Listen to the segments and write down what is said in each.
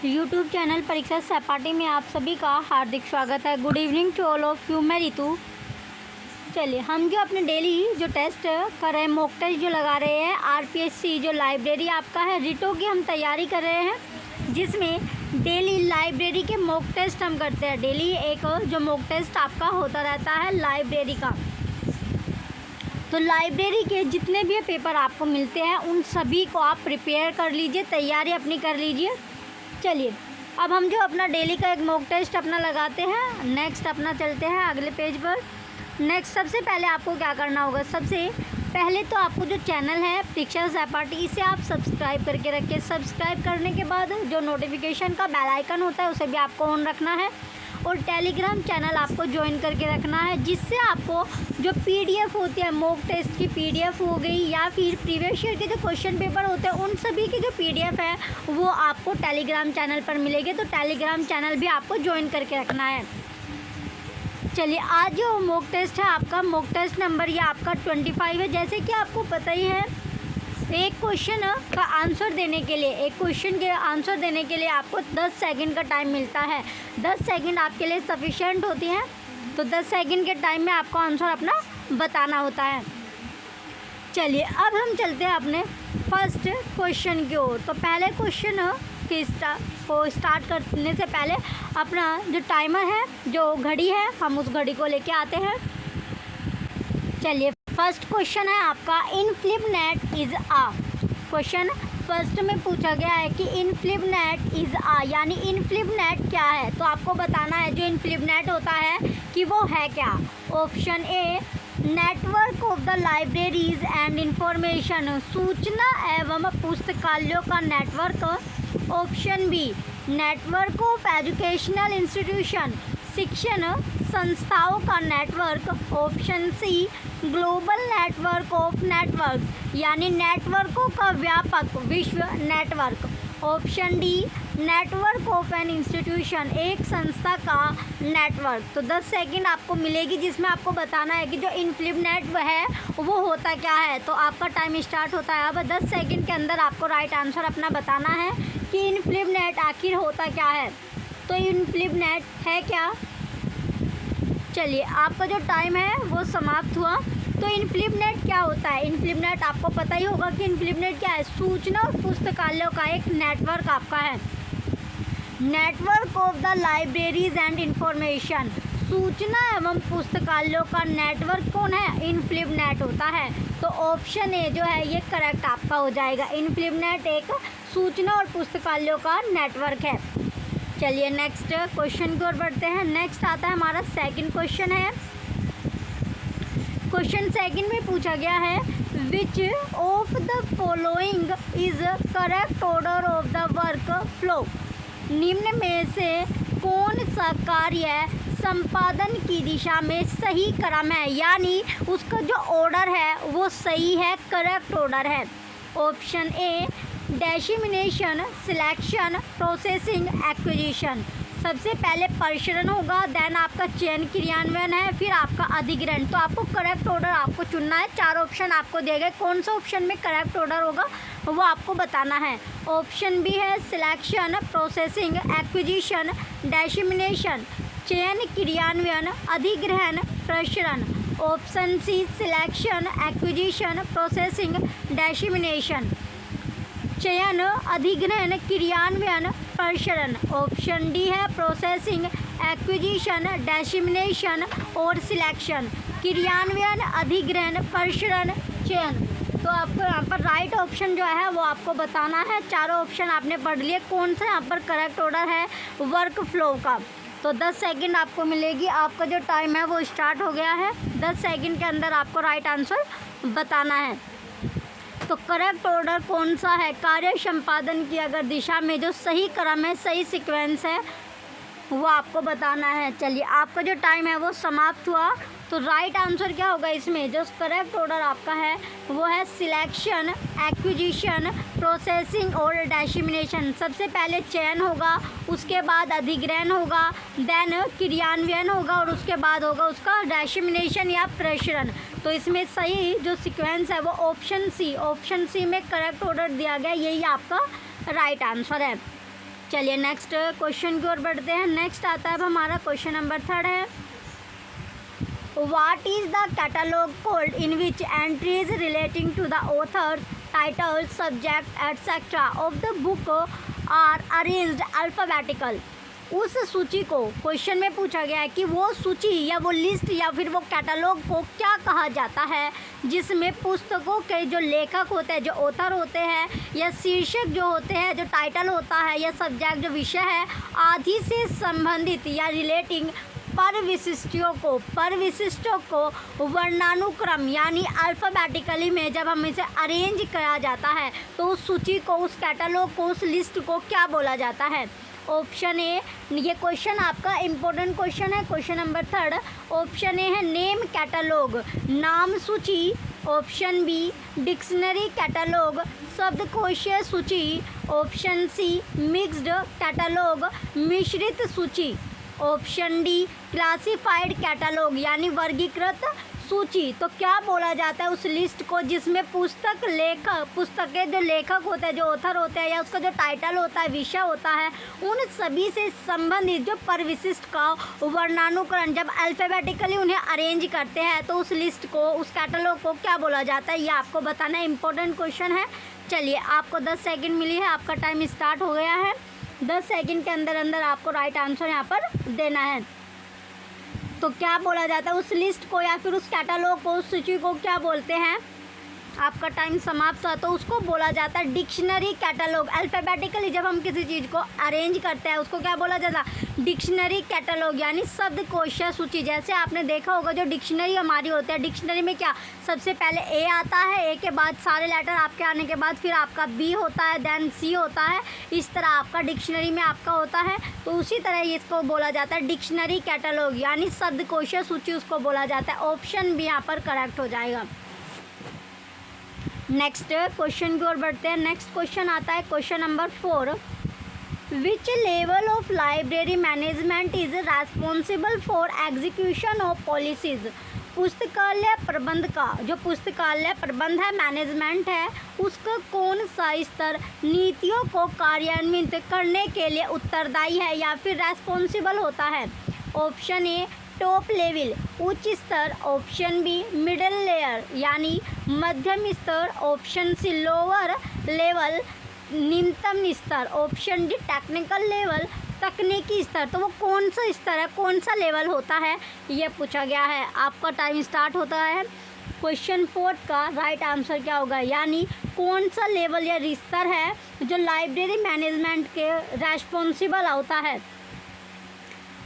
YouTube channel परीक्षा सहपाठी में आप सभी का हार्दिक स्वागत है। Good evening to all of you. मैं रितु। चलिए, हम जो अपने डेली जो टेस्ट कर रहे हैं, मॉक टेस्ट जो लगा रहे हैं, आरपीएससी जो लाइब्रेरी आपका है, रिटो की हम तैयारी कर रहे हैं, जिसमें डेली लाइब्रेरी के मॉक टेस्ट हम करते हैं। डेली एक जो मॉक टेस्ट आपका होता रहता है लाइब्रेरी का। तो लाइब्रेरी के जितने भी पेपर आपको मिलते हैं उन सभी को आप प्रिपेयर कर लीजिए, तैयारी अपनी कर लीजिए। चलिए, अब हम जो अपना डेली का एक मॉक टेस्ट अपना लगाते हैं। नेक्स्ट अपना चलते हैं अगले पेज पर। नेक्स्ट सबसे पहले आपको क्या करना होगा, सबसे पहले तो आपको जो चैनल है परीक्षा सहपाठी, इसे आप सब्सक्राइब करके रखिए। सब्सक्राइब करने के बाद जो नोटिफिकेशन का बेल आइकन होता है उसे भी आपको ऑन रखना है, और टेलीग्राम चैनल आपको ज्वाइन करके रखना है, जिससे आपको जो पीडीएफ होती है, मॉक टेस्ट की पीडीएफ हो गई या फिर प्रीवियस ईयर के जो क्वेश्चन पेपर होते हैं उन सभी की जो पीडीएफ है वो आपको टेलीग्राम चैनल पर मिलेगी। तो टेलीग्राम चैनल भी आपको ज्वाइन करके रखना है। चलिए, आज जो मॉक टेस्ट है आपका, मॉक टेस्ट नंबर ये आपका 25 है। जैसे कि आपको पता ही है, एक क्वेश्चन का आंसर देने के लिए, एक क्वेश्चन के आंसर देने के लिए आपको 10 सेकंड का टाइम मिलता है। 10 सेकंड आपके लिए सफिशिएंट होती हैं। तो 10 सेकंड के टाइम में आपको आंसर अपना बताना होता है। चलिए, अब हम चलते हैं अपने फर्स्ट क्वेश्चन की ओर। तो पहले क्वेश्चन को स्टार्ट करने से पहले अपना जो टाइमर है, जो घड़ी है, हम उस घड़ी को लेके आते हैं। चलिए, फर्स्ट क्वेश्चन है आपका, INFLIBNET is a. Question first में पूछा गया है कि INFLIBNET is a, यानी इन फ्लिप नेट क्या है। तो आपको बताना है जो इन फ्लिप नेट होता है कि वो है क्या। Option A, network of the libraries and information, सूचना एवं पुस्तकालयों का network. Option B, network of educational institution, शिक्षण संस्थाओं का network. Option C, global network of network, यानी नेटवर्कों का व्यापक विश्व network. Option D, network of an institution, एक संस्था का नेटवर्क। तो 10 सेकंड आपको मिलेगी, जिसमें आपको बताना है कि जो इनफ्लिप नेट है वो होता क्या है। तो आपका टाइम स्टार्ट होता है। अब 10 सेकंड के अंदर आपको राइट आंसर अपना बताना है कि इनफ्लिप नेट आखिर होता क्या है। तो इनफ्लिप नेट है क्या। चलिए, आपका जो टाइम है वो समाप्त हुआ। तो इनफ्लिप नेट क्या होता है। इनफ्लिप नेट आपको पता ही होगा कि इनफ्लिप नेट क्या है। सूचना और पुस्तकालयों का एक नेटवर्क आपका है। Network of the libraries and information, सूचना एवं पुस्तकालयों का नेटवर्क कौन है, इनफ्लिप नेट होता है। तो ऑप्शन ए जो है ये करेक्ट आपका हो जाएगा। इनफ्लिप नेट एक सूचना और पुस्तकालयों का नेटवर्क है। चलिए, नेक्स्ट क्वेश्चन की ओर बढ़ते हैं। नेक्स्ट आता है हमारा सेकंड क्वेश्चन है। क्वेश्चन सेकंड में पूछा गया है, which of the following is correct order of the work flow, निम्न में से कौन सा कार्य संपादन की दिशा में सही क्रम है, यानी उसका जो ऑर्डर है वो सही है, करेक्ट ऑर्डर है। ऑप्शन ए, डिसेमिनेशन, सिलेक्शन, प्रोसेसिंग, एक्विजिशन। सबसे पहले परिसरण होगा, देन आपका चयन क्रियान्वयन है, फिर आपका अधिग्रहण। तो आपको करेक्ट ऑर्डर आपको चुनना है। 4 ऑप्शन आपको दिए गए, कौन सा ऑप्शन में करेक्ट ऑर्डर होगा वो आपको बताना है। ऑप्शन बी है सिलेक्शन, प्रोसेसिंग, एक्विजिशन, डिसेमिनेशन, चयन क्रियान्वयन, अधिग्रहण, प्रसरण। Option C, selection, acquisition, processing, dissemination, चयन, अधिग्रहण, क्रियान्वयन, प्रसरण। ऑप्शन डी है प्रोसेसिंग, एक्विजिशन, डिसेमिनेशन और सिलेक्शन, क्रियान्वयन, अधिग्रहण, प्रसरण, चयन। तो आपको यहाँ पर राइट ऑप्शन जो है वो आपको बताना है। 4 ऑप्शन आपने पढ़ लिए, कौन सा यहाँ पर करेक्ट ऑर्डर है वर्क फ्लो का। तो 10 सेकंड आपको मिलेगी। आपका जो टाइम है वो स्टार्ट हो गया है। 10 सेकंड के अंदर आपको राइट आंसर बताना है। तो करेक्ट ऑर्डर कौन सा है, कार्य संपादन की अगर दिशा में जो सही क्रम है, सही सीक्वेंस है, वो आपको बताना है। चलिए, आपका जो टाइम है वो समाप्त हुआ। तो राइट आंसर क्या होगा इसमें, जो करेक्ट ऑर्डर आपका है वो है सिलेक्शन, एक्विजिशन, प्रोसेसिंग और डिसेमिनेशन। सबसे पहले चयन होगा, उसके बाद अधिग्रहण होगा, देन क्रियान्वयन होगा और उसके बाद होगा उसका डिसेमिनेशन या प्रसरण। तो इसमें सही जो सीक्वेंस है वो ऑप्शन सी में करेक्ट ऑर्डर दिया गया, यही आपका राइट आंसर है। चलिए नेक्स्ट क्वेश्चन की ओर बढ़ते हैं। नेक्स्ट आता है अब हमारा क्वेश्चन नंबर 3 है, what is the catalogue code in which entries relating to the author, title, subject etcetera of the book are arranged alphabetical. उस सूची को क्वेश्चन में पूछा गया है कि वो सूची या वो लिस्ट या फिर वो कैटलॉग को क्या कहा जाता है जिसमें पुस्तकों के जो लेखक होते हैं, जो ऑथर होते हैं, या शीर्षक जो होते हैं, जो टाइटल होता है, या सब्जेक्ट जो विषय है आदि से संबंधित या रिलेटिंग पर विशिष्टों को वर्णानुक्रम यानी अल्फ़ाबेटिकली में जब हम इसे अरेंज किया जाता है तो उस सूची को, उस कैटलॉग को, उस लिस्ट को क्या बोला जाता है। ऑप्शन ए, ये क्वेश्चन आपका इम्पोर्टेंट क्वेश्चन है, क्वेश्चन नंबर 3। ऑप्शन ए है नेम कैटलॉग, नाम सूची। ऑप्शन बी डिक्शनरी कैटलॉग, शब्दकोशीय सूची। ऑप्शन सी मिक्स्ड कैटलॉग, मिश्रित सूची। ऑप्शन डी क्लासिफाइड कैटलॉग यानी वर्गीकृत सूची। तो क्या बोला जाता है उस लिस्ट को जिसमें पुस्तकें जो लेखक होते हैं, जो ऑथर होते हैं, या उसका जो टाइटल होता है, विषय होता है, उन सभी से संबंधित जो परिविशिष्ट का वर्णानुक्रम जब अल्फ़ाबेटिकली उन्हें अरेंज करते हैं तो उस लिस्ट को, उस कैटलॉग को क्या बोला जाता है, ये आपको बताना इम्पोर्टेंट क्वेश्चन है। चलिए आपको 10 सेकंड मिली है, आपका टाइम स्टार्ट हो गया है। 10 सेकंड के अंदर अंदर आपको राइट आंसर यहाँ पर देना है। तो क्या बोला जाता है उस लिस्ट को या फिर उस कैटलॉग को, उस सूची को क्या बोलते हैं। आपका टाइम समाप्त हुआ तो उसको बोला जाता है डिक्शनरी कैटलॉग। अल्फ़ाबेटिकली जब हम किसी चीज़ को अरेंज करते हैं उसको क्या बोला जाता है, डिक्शनरी कैटलॉग यानी शब्दकोशीय सूची। जैसे आपने देखा होगा जो डिक्शनरी हमारी होती है, डिक्शनरी में क्या सबसे पहले ए आता है, ए के बाद सारे लेटर आपके आने के बाद फिर आपका बी होता है, देन सी होता है, इस तरह आपका डिक्शनरी में आपका होता है। तो उसी तरह इसको बोला जाता है डिक्शनरी कैटलॉग यानी शब्दकोशीय सूची उसको बोला जाता है। ऑप्शन बी यहाँ पर करेक्ट हो जाएगा। नेक्स्ट क्वेश्चन की ओर बढ़ते हैं। नेक्स्ट क्वेश्चन आता है question number 4, which level of library management is responsible for execution of policies. पुस्तकालय प्रबंध का, जो पुस्तकालय प्रबंध है, मैनेजमेंट है, उसका कौन सा स्तर नीतियों को कार्यान्वित करने के लिए उत्तरदायी है या फिर रेस्पॉन्सिबल होता है। ऑप्शन ए टॉप लेवल, उच्च स्तर। ऑप्शन बी मिडिल लेयर यानी मध्यम स्तर। ऑप्शन सी लोअर लेवल, निम्नतम स्तर। ऑप्शन डी टेक्निकल लेवल, तकनीकी स्तर। तो वो कौन सा स्तर है, कौन सा लेवल होता है, ये पूछा गया है। आपका टाइम स्टार्ट होता है। क्वेश्चन 4 का राइट आंसर क्या होगा, यानी कौन सा लेवल या स्तर है जो लाइब्रेरी मैनेजमेंट के रेस्पॉन्सिबल होता है।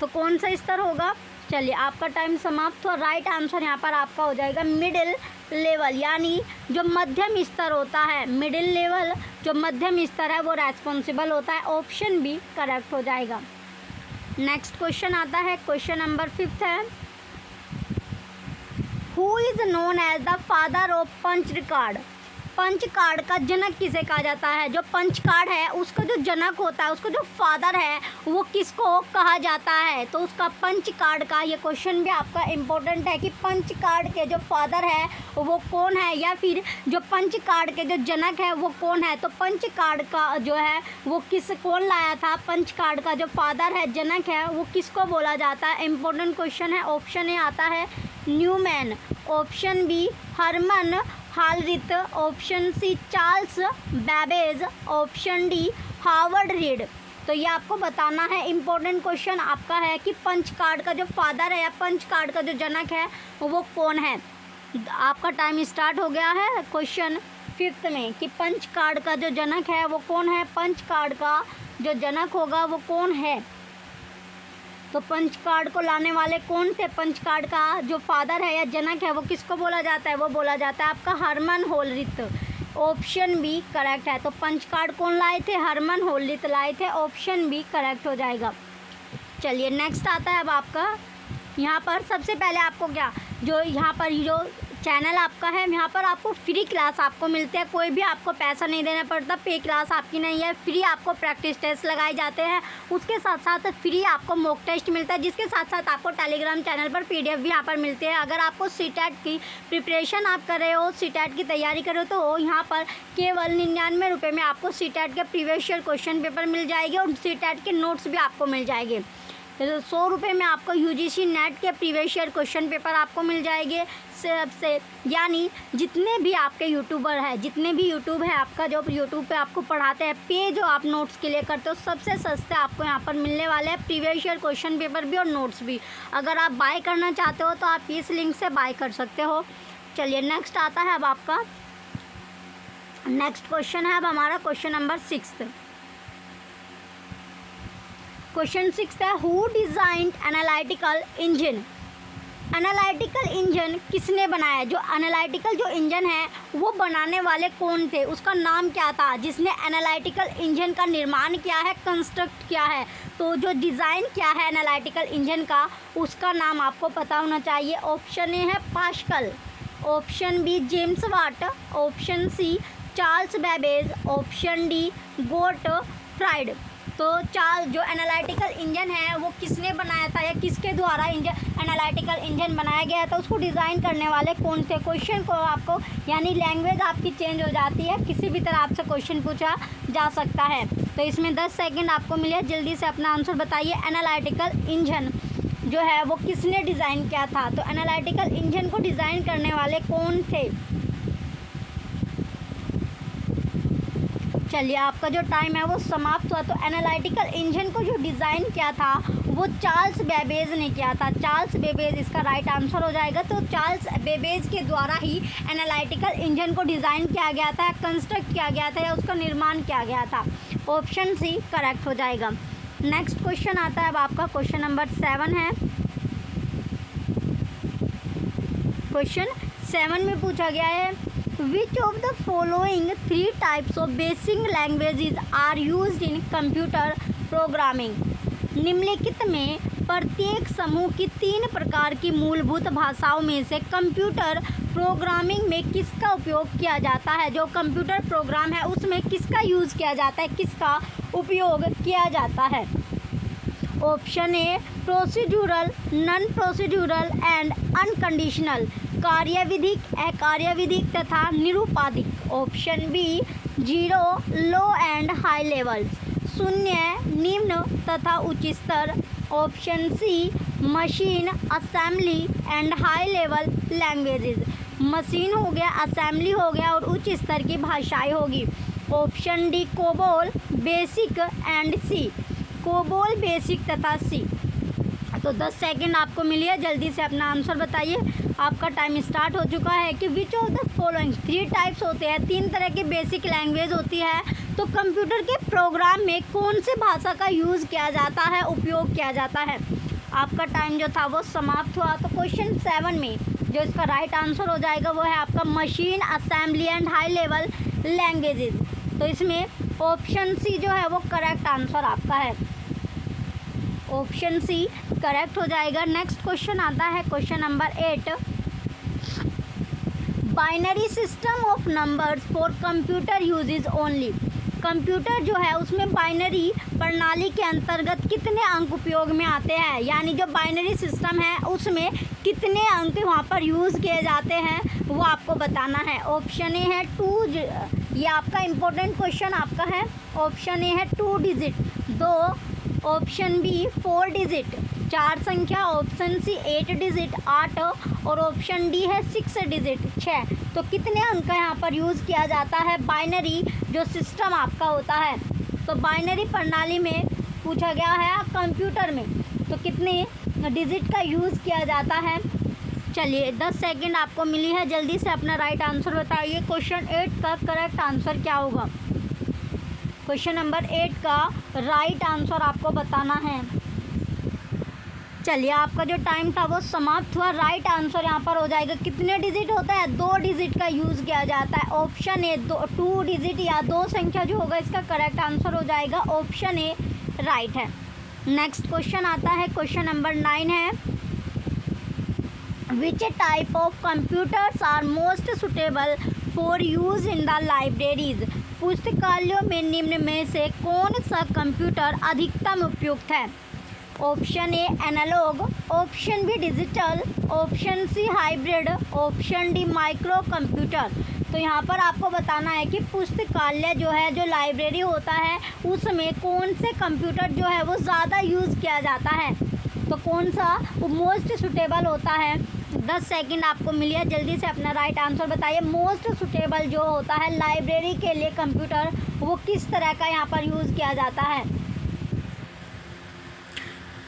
तो कौन सा स्तर होगा। चलिए आपका टाइम समाप्त हुआ। राइट आंसर यहाँ पर आपका हो जाएगा मिडिल लेवल यानी जो मध्यम स्तर होता है। मिडिल लेवल जो मध्यम स्तर है वो रेस्पॉन्सिबल होता है। ऑप्शन बी करेक्ट हो जाएगा। नेक्स्ट क्वेश्चन आता है क्वेश्चन नंबर 5 है, who is known as the father of punch card. Punch card का जनक किसे कहा जाता है। जो पंच कार्ड है उसका जो जनक होता है, उसका जो फादर है, वो किसको कहा जाता है। तो उसका पंच कार्ड का ये क्वेश्चन भी आपका इम्पोर्टेंट है कि पंच कार्ड के जो फादर है वो कौन है, या फिर जो पंच कार्ड के जो जनक है वो कौन है। तो पंच कार्ड का जो है वो कौन लाया था, पंच कार्ड का जो फादर है, जनक है, वो किसको बोला जाता है। इम्पोर्टेंट क्वेश्चन है। ऑप्शन ए आता है Newman. Option B Herman Hollerith. Option C Charles Babbage. Option D Harvard Reid. तो ये आपको बताना है। इम्पोर्टेंट क्वेश्चन आपका है कि पंच कार्ड का जो फादर है या पंच कार्ड का जो जनक है वो कौन है। आपका टाइम स्टार्ट हो गया है क्वेश्चन 5 में कि पंच कार्ड का जो जनक है वो कौन है, पंच कार्ड का जो जनक होगा वो कौन है। तो पंच कार्ड को लाने वाले कौन थे, पंच कार्ड का जो फादर है या जनक है वो किसको बोला जाता है, वो बोला जाता है आपका हरमन होलरिथ। ऑप्शन बी करेक्ट है। तो पंच कार्ड कौन लाए थे, हरमन होलरिथ लाए थे। ऑप्शन बी करेक्ट हो जाएगा। चलिए नेक्स्ट आता है अब आपका, यहाँ पर सबसे पहले आपको क्या, जो यहाँ पर जो चैनल आपका है, यहाँ पर आपको फ्री क्लास आपको मिलते हैं, कोई भी आपको पैसा नहीं देना पड़ता, पे क्लास आपकी नहीं है, फ्री आपको प्रैक्टिस टेस्ट लगाए जाते हैं, उसके साथ साथ फ्री आपको मॉक टेस्ट मिलता है, जिसके साथ साथ आपको टेलीग्राम चैनल पर PDF भी यहाँ पर मिलते हैं। अगर आपको सीटेट की प्रिपरेशन आप कर रहे हो, सीटेट की तैयारी कर रहे हो, तो यहाँ पर केवल 99 रुपये में आपको सीटेट के प्रीवियस ईयर क्वेश्चन पेपर मिल जाएंगे और सीटेट के नोट्स भी आपको मिल जाएंगे। तो 100 रुपये में आपको UGC नेट के प्रीवियस ईयर क्वेश्चन पेपर आपको मिल जाएंगे से यानी जितने भी आपके यूट्यूबर हैं, जितने भी यूट्यूब है आपका, जो यूट्यूब पे आपको पढ़ाते हैं, पे जो आप नोट्स के लिए करते हो, सबसे सस्ते आपको यहाँ पर मिलने वाले हैं, प्रीवियस ईयर क्वेश्चन पेपर भी और नोट्स भी। अगर आप बाय करना चाहते हो तो आप इस लिंक से बाय कर सकते हो। चलिए नेक्स्ट आता है अब आपका नेक्स्ट क्वेश्चन है अब हमारा क्वेश्चन नंबर 6। क्वेश्चन 6 है, who designed analytical engine. Analytical engine किसने बनाया? जो एनालिटिकल जो इंजन है वो बनाने वाले कौन थे, उसका नाम क्या था, जिसने एनालिटिकल इंजन का निर्माण किया है, कंस्ट्रक्ट किया है। तो जो डिज़ाइन किया है एनालिटिकल इंजन का, उसका नाम आपको पता होना चाहिए। ऑप्शन ए है Pascal, option B James Watt, option C Charles Babbage, option D Gottfried. तो जो एनालिटिकल इंजन है वो किसने बनाया था या किसके द्वारा एनालिटिकल इंजन बनाया गया था, उसको डिज़ाइन करने वाले कौन थे। क्वेश्चन को आपको यानी लैंग्वेज आपकी चेंज हो जाती है, किसी भी तरह आपसे क्वेश्चन पूछा जा सकता है। तो इसमें 10 सेकंड आपको मिले, जल्दी से अपना आंसर बताइए। एनालिटिकल इंजन जो है वो किसने डिज़ाइन किया था? तो एनालिटिकल इंजन को डिज़ाइन करने वाले कौन थे? चलिए आपका जो टाइम है वो समाप्त हुआ। तो एनालिटिकल इंजन को जो डिज़ाइन किया था वो चार्ल्स बेबेज ने किया था। चार्ल्स बेबेज इसका राइट आंसर हो जाएगा। तो चार्ल्स बेबेज के द्वारा ही एनालिटिकल इंजन को डिज़ाइन किया गया था, कंस्ट्रक्ट किया गया था या उसका निर्माण किया गया था। ऑप्शन सी करेक्ट हो जाएगा। नेक्स्ट क्वेश्चन आता है अब आपका क्वेश्चन नंबर 7 है। क्वेश्चन 7 में पूछा गया है, Which of the following 3 types of basic languages are used in computer programming? निम्नलिखित में प्रत्येक समूह की 3 प्रकार की मूलभूत भाषाओं में से कंप्यूटर प्रोग्रामिंग में किसका उपयोग किया जाता है? जो कंप्यूटर प्रोग्राम है उसमें किसका यूज़ किया जाता है, किसका उपयोग किया जाता है? Option A procedural, non procedural and unconditional, कार्यविधिक, अकार्यविधिक तथा निरुपाधिक। Option B 0 low and high levels, 0 निम्न तथा उच्च स्तर। Option C machine, assembly and high level languages, machine हो गया, असेंबली हो गया और उच्च स्तर की भाषाएं होगी। Option D COBOL, BASIC and C, COBOL, BASIC तथा सी। तो 10 सेकंड आपको मिली है, जल्दी से अपना आंसर बताइए। आपका टाइम स्टार्ट हो चुका है कि which of the following 3 types होते हैं, 3 तरह की बेसिक लैंग्वेज होती है। तो कंप्यूटर के प्रोग्राम में कौन से भाषा का यूज़ किया जाता है, उपयोग किया जाता है? आपका टाइम जो था वो समाप्त हुआ। तो क्वेश्चन 7 में जो इसका राइट आंसर हो जाएगा वो है आपका machine, assembly and high level languages. तो इसमें ऑप्शन सी जो है वो करेक्ट आंसर आपका है। ऑप्शन सी करेक्ट हो जाएगा। नेक्स्ट क्वेश्चन आता है question number 8। Binary system of numbers for computer uses only. Computer जो है उसमें बाइनरी प्रणाली के अंतर्गत कितने अंक उपयोग में आते हैं, यानी जो बाइनरी सिस्टम है उसमें कितने अंक वहाँ पर यूज़ किए जाते हैं वो आपको बताना है। ऑप्शन ए है 2, ये आपका इम्पोर्टेंट क्वेश्चन आपका है। ऑप्शन ए है 2 डिजिट 2, ऑप्शन बी 4 डिजिट 4 संख्या, ऑप्शन सी 8 डिजिट 8 और ऑप्शन डी है 6 डिजिट 6। तो कितने अंक यहाँ पर यूज़ किया जाता है बाइनरी जो सिस्टम आपका होता है? तो बाइनरी प्रणाली में पूछा गया है कंप्यूटर में तो कितने डिजिट का यूज़ किया जाता है? चलिए 10 सेकंड आपको मिली है, जल्दी से अपना राइट आंसर बताइए। क्वेश्चन 8 का करेक्ट आंसर क्या होगा? क्वेश्चन नंबर 8 का राइट आंसर आपको बताना है। चलिए आपका जो टाइम था वो समाप्त हुआ। राइट आंसर यहाँ पर हो जाएगा कितने डिजिट होता है? 2 डिजिट का यूज़ किया जाता है। ऑप्शन ए 2 डिजिट या 2 संख्या जो होगा इसका करेक्ट आंसर हो जाएगा। ऑप्शन ए राइट है। नेक्स्ट क्वेश्चन आता है क्वेश्चन नंबर 9 है। Which type of computers are most suitable for use in the libraries. पुस्तकालयों में निम्न में से कौन सा कंप्यूटर अधिकतम उपयुक्त है। Option A analogue, option B digital, option C hybrid, option D micro computer. तो यहाँ पर आपको बताना है कि पुस्तकालय जो है, जो लाइब्रेरी होता है, उसमें कौन से कंप्यूटर जो है वो ज़्यादा यूज़ किया जाता है। तो कौन सा वो मोस्ट सुटेबल होता है। 10 सेकंड आपको मिलिए, जल्दी से अपना राइट आंसर बताइए। मोस्ट सुटेबल जो होता है लाइब्रेरी के लिए कंप्यूटर, वो किस तरह का यहाँ पर यूज़ किया जाता है।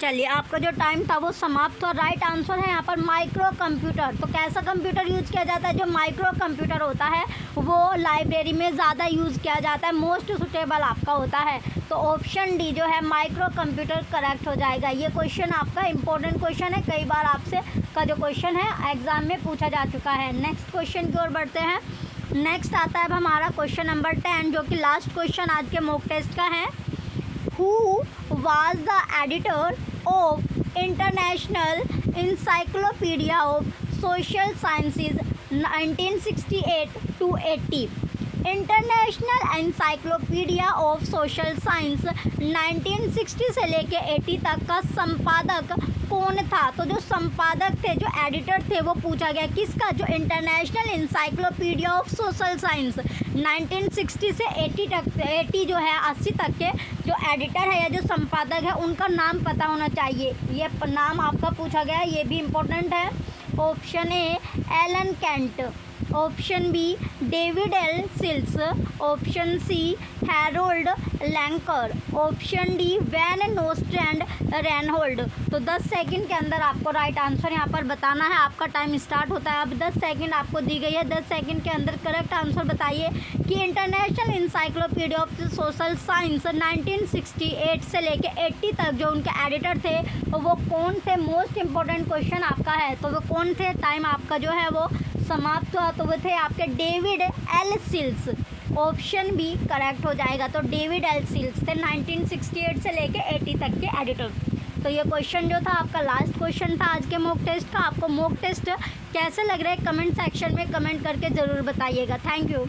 चलिए, आपका जो टाइम था वो समाप्त हुआ। राइट आंसर है यहाँ पर माइक्रो कंप्यूटर। तो कैसा कंप्यूटर यूज़ किया जाता है, जो माइक्रो कंप्यूटर होता है वो लाइब्रेरी में ज़्यादा यूज़ किया जाता है, मोस्ट सुटेबल आपका होता है। तो ऑप्शन डी जो है माइक्रो कंप्यूटर करेक्ट हो जाएगा। ये क्वेश्चन आपका इंपॉर्टेंट क्वेश्चन है, कई बार आपसे का जो क्वेश्चन है एग्ज़ाम में पूछा जा चुका है। नेक्स्ट क्वेश्चन की ओर बढ़ते हैं। नेक्स्ट आता है अब हमारा क्वेश्चन नंबर 10, जो कि लास्ट क्वेश्चन आज के मॉक टेस्ट का है। Who was the editor of International Encyclopedia of Social Sciences 1968 to 80? International encyclopedia of social science 1960 से लेके 80 तक का संपादक कौन था। तो जो संपादक थे, जो एडिटर थे, वो पूछा गया किसका, जो international encyclopedia of social science 1960 से 80 तक, 80 जो है 80 तक के जो एडिटर है या जो संपादक है, उनका नाम पता होना चाहिए। ये नाम आपका पूछा गया है, ये भी इम्पोर्टेंट है। Option A Allen Kent, option B David L Sills, option C Harold Lancer, option D Van Nostrand Reinhold. तो 10 सेकंड के अंदर आपको राइट आंसर यहाँ पर बताना है। आपका टाइम स्टार्ट होता है अब। 10 सेकंड आपको दी गई है। 10 सेकंड के अंदर करेक्ट आंसर बताइए कि international encyclopedia of social science 1968 से लेके 80 तक जो उनके एडिटर थे वो कौन थे। मोस्ट इंपॉर्टेंट क्वेश्चन आपका है, तो वो कौन थे। टाइम आपका जो है वो समाप्त हुआ। तो वो थे आपके David L Sills. Option B correct हो जाएगा। तो डेविड एल सिल्स थे 1968 से लेके 80 तक के एडिटर। तो ये क्वेश्चन जो था आपका लास्ट क्वेश्चन था आज के मॉक टेस्ट का। आपको मॉक टेस्ट कैसे लग रहा है कमेंट सेक्शन में कमेंट करके ज़रूर बताइएगा। Thank you.